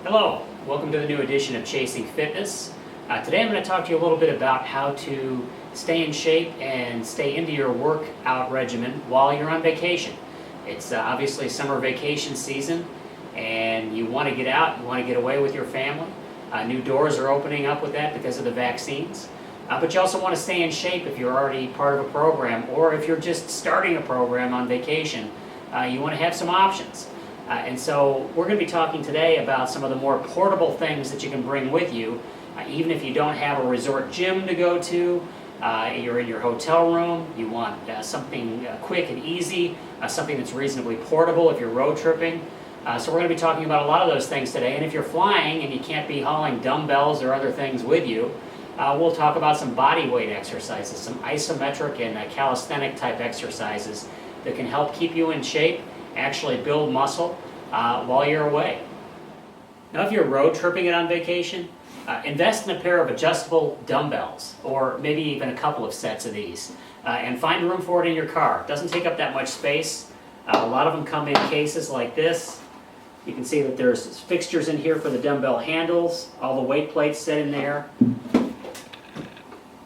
Hello, welcome to the new edition of Chasing Fitness. Today I'm going to talk to you a little bit about how to stay in shape and stay into your workout regimen while you're on vacation. It's obviously summer vacation season and you want to get out, you want to get away with your family. New doors are opening up with that because of the vaccines. But you also want to stay in shape if you're already part of a program, or if you're just starting a program on vacation, you want to have some options. And so we're going to be talking today about some of the more portable things that you can bring with you, even if you don't have a resort gym to go to, you're in your hotel room, you want something quick and easy, something that's reasonably portable if you're road tripping. So we're going to be talking about a lot of those things today, and if you're flying and you can't be hauling dumbbells or other things with you, we'll talk about some body weight exercises, some isometric and calisthenic type exercises that can help keep you in shape, actually build muscle while you're away. Now if you're road tripping it on vacation, invest in a pair of adjustable dumbbells, or maybe even a couple of sets of these, and find room for it in your car. It doesn't take up that much space. A lot of them come in cases like this. You can see that there's fixtures in here for the dumbbell handles, all the weight plates set in there.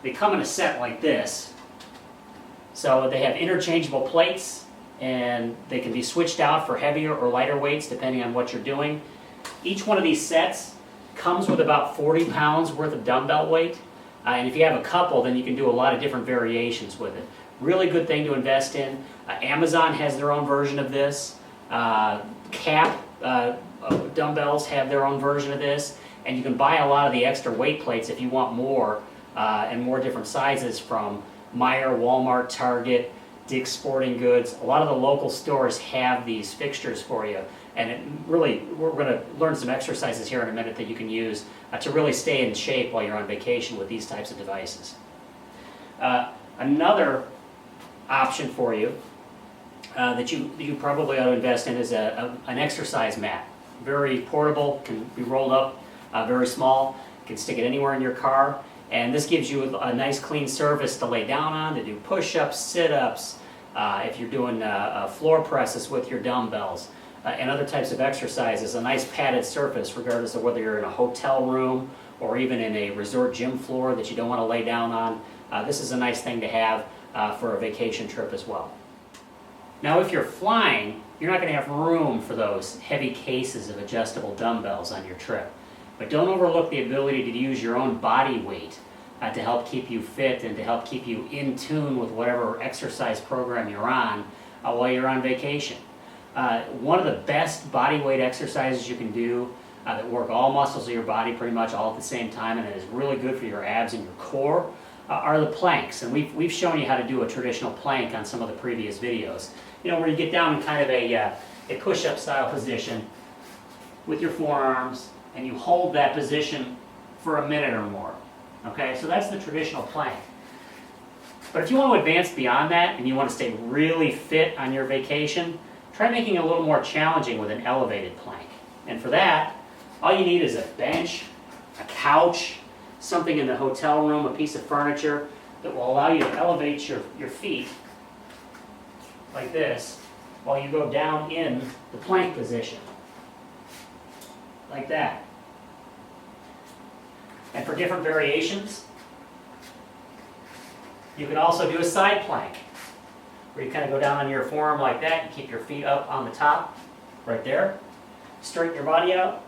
They come in a set like this, so they have interchangeable plates and they can be switched out for heavier or lighter weights depending on what you're doing. Each one of these sets comes with about 40 pounds worth of dumbbell weight, and if you have a couple, then you can do a lot of different variations with it. Really good thing to invest in. Amazon has their own version of this. Cap dumbbells have their own version of this, and you can buy a lot of the extra weight plates if you want more, and more different sizes from Meijer, Walmart, Target, Dick's Sporting Goods. A lot of the local stores have these fixtures for you, and we're going to learn some exercises here in a minute that you can use to really stay in shape while you're on vacation with these types of devices. Another option for you that you probably ought to invest in is an exercise mat. Very portable, can be rolled up, very small, you can stick it anywhere in your car. And this gives you a nice clean surface to lay down on, to do push-ups, sit-ups, if you're doing floor presses with your dumbbells, and other types of exercises. A nice padded surface, regardless of whether you're in a hotel room or even in a resort gym floor that you don't want to lay down on. This is a nice thing to have for a vacation trip as well. Now if you're flying, you're not going to have room for those heavy cases of adjustable dumbbells on your trip. But don't overlook the ability to use your own body weight to help keep you fit and to help keep you in tune with whatever exercise program you're on while you're on vacation. One of the best body weight exercises you can do that work all muscles of your body pretty much all at the same time, and it is really good for your abs and your core, are the planks. And we've shown you how to do a traditional plank on some of the previous videos. You know, where you get down in kind of a push-up style position with your forearms, and you hold that position for a minute or more. Okay, so that's the traditional plank. But if you want to advance beyond that and you want to stay really fit on your vacation, try making it a little more challenging with an elevated plank. And for that, all you need is a bench, a couch, something in the hotel room, a piece of furniture that will allow you to elevate your feet like this while you go down in the plank position. Like that. And for different variations, you can also do a side plank, where you kind of go down on your forearm like that, you keep your feet up on the top, right there. Straighten your body out,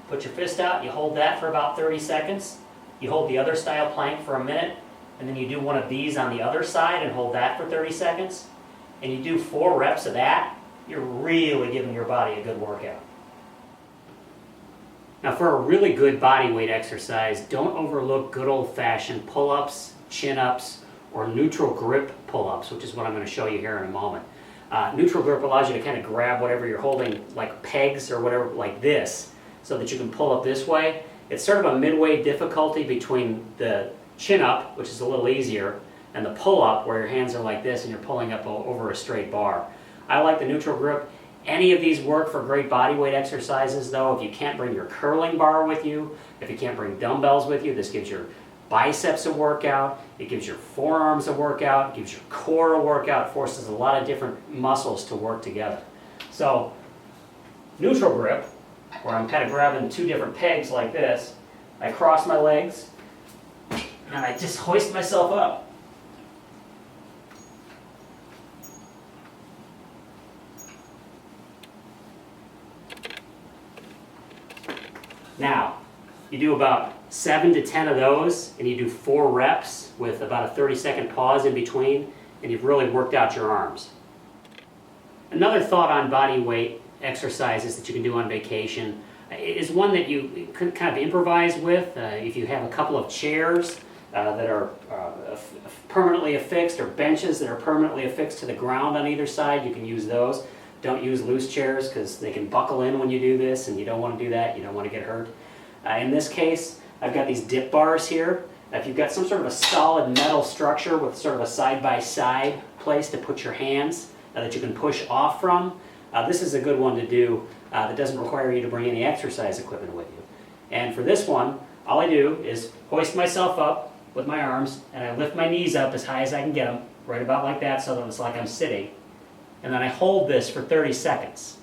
put your fist out, you hold that for about 30 seconds. You hold the other style plank for a minute, and then you do one of these on the other side and hold that for 30 seconds. And you do 4 reps of that, you're really giving your body a good workout. Now for a really good body weight exercise, don't overlook good old-fashioned pull-ups, chin-ups, or neutral grip pull-ups, which is what I'm going to show you here in a moment. Neutral grip allows you to kind of grab whatever you're holding, like pegs or whatever, like this, so that you can pull up this way. It's sort of a midway difficulty between the chin-up, which is a little easier, and the pull-up, where your hands are like this and you're pulling up over a straight bar. I like the neutral grip. Any of these work for great body weight exercises, though. If you can't bring your curling bar with you, if you can't bring dumbbells with you, this gives your biceps a workout, it gives your forearms a workout, it gives your core a workout, forces a lot of different muscles to work together. So, neutral grip where I'm kind of grabbing two different pegs like this. I cross my legs, and I just hoist myself up. Now, you do about 7 to 10 of those, and you do 4 reps with about a 30-second pause in between, and you've really worked out your arms. Another thought on body weight exercises that you can do on vacation is one that you can kind of improvise with. If you have a couple of chairs that are permanently affixed, or benches that are permanently affixed to the ground on either side, you can use those. Don't use loose chairs because they can buckle in when you do this, and you don't want to do that. You don't want to get hurt. In this case, I've got these dip bars here. If you've got some sort of a solid metal structure with sort of a side-by-side place to put your hands that you can push off from, this is a good one to do that doesn't require you to bring any exercise equipment with you. And for this one, all I do is hoist myself up with my arms, and I lift my knees up as high as I can get them, right about like that, so that it's like I'm sitting. And then I hold this for 30 seconds.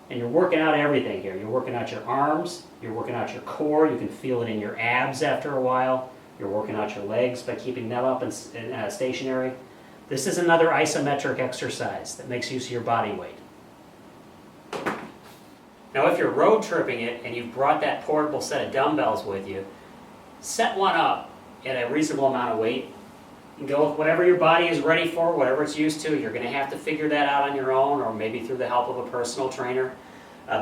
And you're working out everything here. You're working out your arms, you're working out your core, you can feel it in your abs after a while. You're working out your legs by keeping them up and stationary. This is another isometric exercise that makes use of your body weight. Now if you're road tripping it and you've brought that portable set of dumbbells with you, set one up at a reasonable amount of weight. You can go with whatever your body is ready for, whatever it's used to. You're going to have to figure that out on your own, or maybe through the help of a personal trainer.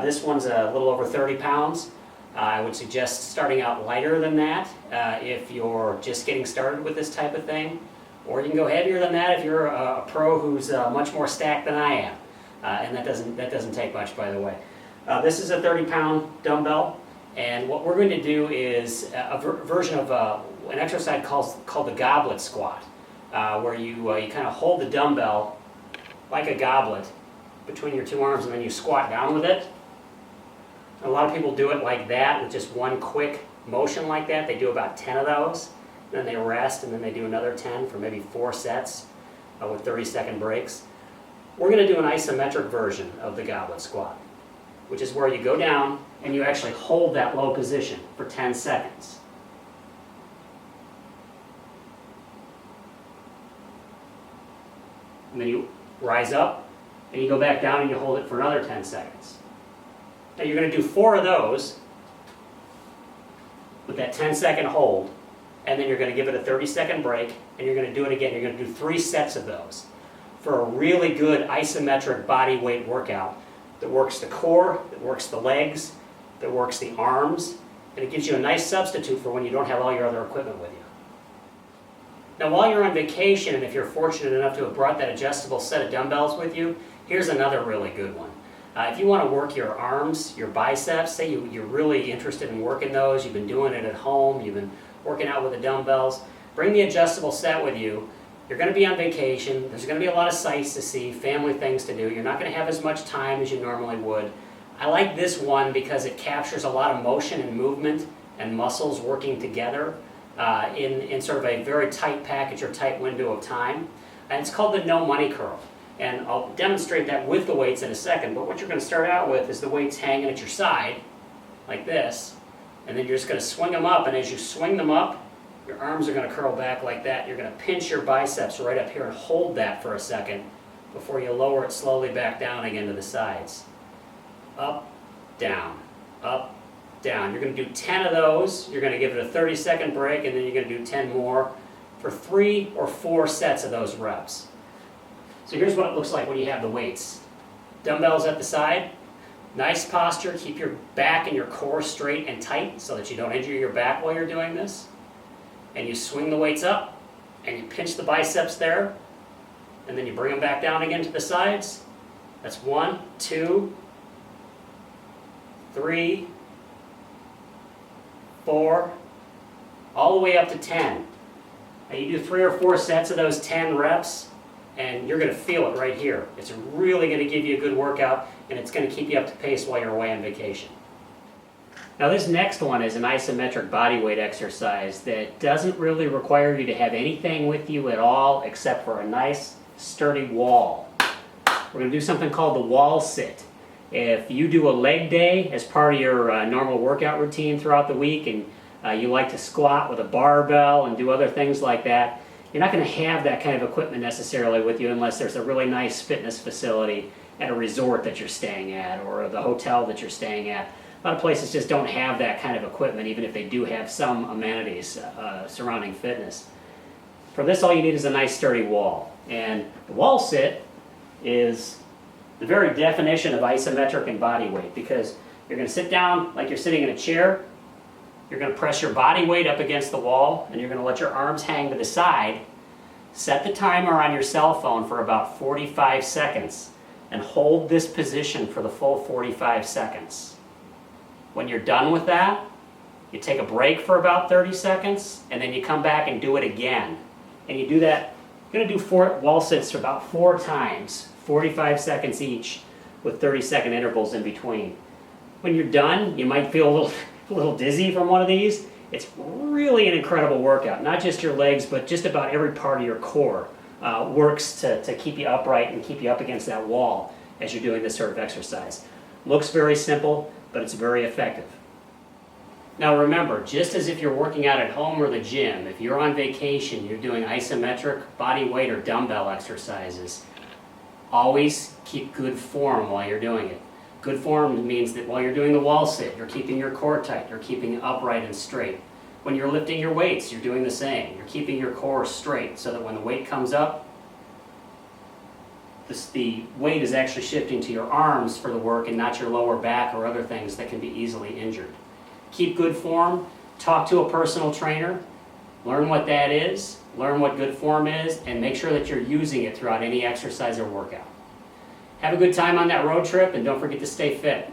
This one's a little over 30 pounds. I would suggest starting out lighter than that if you're just getting started with this type of thing. Or you can go heavier than that if you're a pro who's much more stacked than I am. And that doesn't take much, by the way. This is a 30-pound dumbbell. And what we're going to do is a version of an exercise called the goblet squat, where you kind of hold the dumbbell like a goblet between your two arms, and then you squat down with it. A lot of people do it like that, with just one quick motion like that. They do about 10 of those, then they rest, and then they do another 10 for maybe 4 sets with 30-second breaks. We're going to do an isometric version of the goblet squat, which is where you go down and you actually hold that low position for 10 seconds. And then you rise up and you go back down and you hold it for another 10 seconds. Now you're going to do 4 of those with that 10-second hold, and then you're going to give it a 30-second break, and you're going to do it again. You're going to do 3 sets of those for a really good isometric body weight workout that works the core, that works the legs, that works the arms, and it gives you a nice substitute for when you don't have all your other equipment with you. Now while you're on vacation, and if you're fortunate enough to have brought that adjustable set of dumbbells with you, here's another really good one. If you want to work your arms, your biceps, say you're really interested in working those, you've been doing it at home, you've been working out with the dumbbells, bring the adjustable set with you. You're going to be on vacation, there's going to be a lot of sights to see, family things to do, you're not going to have as much time as you normally would. I like this one because it captures a lot of motion and movement and muscles working together in sort of a very tight package or tight window of time. And it's called the no money curl. And I'll demonstrate that with the weights in a second, but what you're going to start out with is the weights hanging at your side, like this, and then you're just going to swing them up, and as you swing them up, your arms are going to curl back like that. You're going to pinch your biceps right up here and hold that for a second before you lower it slowly back down again to the sides. Up, down, up, down. You're going to do 10 of those. You're going to give it a 30-second break, and then you're going to do 10 more for 3 or 4 sets of those reps. So here's what it looks like when you have the weights. Dumbbells at the side, nice posture, keep your back and your core straight and tight so that you don't injure your back while you're doing this. And you swing the weights up, and you pinch the biceps there, and then you bring them back down again to the sides. That's 1, 2, 3, 4, all the way up to 10. Now you do 3 or 4 sets of those 10 reps, and you're going to feel it right here. It's really going to give you a good workout, and it's going to keep you up to pace while you're away on vacation. Now this next one is an isometric body weight exercise that doesn't really require you to have anything with you at all except for a nice sturdy wall. We're going to do something called the wall sit. If you do a leg day as part of your normal workout routine throughout the week, and you like to squat with a barbell and do other things like that, you're not going to have that kind of equipment necessarily with you unless there's a really nice fitness facility at a resort that you're staying at or the hotel that you're staying at. A lot of places just don't have that kind of equipment, even if they do have some amenities surrounding fitness. For this, all you need is a nice sturdy wall. And the wall sit is the very definition of isometric and body weight, because you're going to sit down like you're sitting in a chair. You're going to press your body weight up against the wall, and you're going to let your arms hang to the side. Set the timer on your cell phone for about 45 seconds, and hold this position for the full 45 seconds. When you're done with that, you take a break for about 30 seconds, and then you come back and do it again. And you do that, you're going to do 4 wall sits for about 4 times, 45 seconds each, with 30-second intervals in between. When you're done, you might feel a little dizzy from one of these. It's really an incredible workout. Not just your legs, but just about every part of your core works to keep you upright and keep you up against that wall as you're doing this sort of exercise. Looks very simple, but it's very effective. Now remember, just as if you're working out at home or the gym, if you're on vacation, you're doing isometric, body weight, or dumbbell exercises, always keep good form while you're doing it. Good form means that while you're doing the wall sit, you're keeping your core tight, you're keeping it upright and straight. When you're lifting your weights, you're doing the same. You're keeping your core straight so that when the weight comes up, the weight is actually shifting to your arms for the work and not your lower back or other things that can be easily injured. Keep good form, talk to a personal trainer, learn what that is, learn what good form is, and make sure that you're using it throughout any exercise or workout. Have a good time on that road trip, and don't forget to stay fit.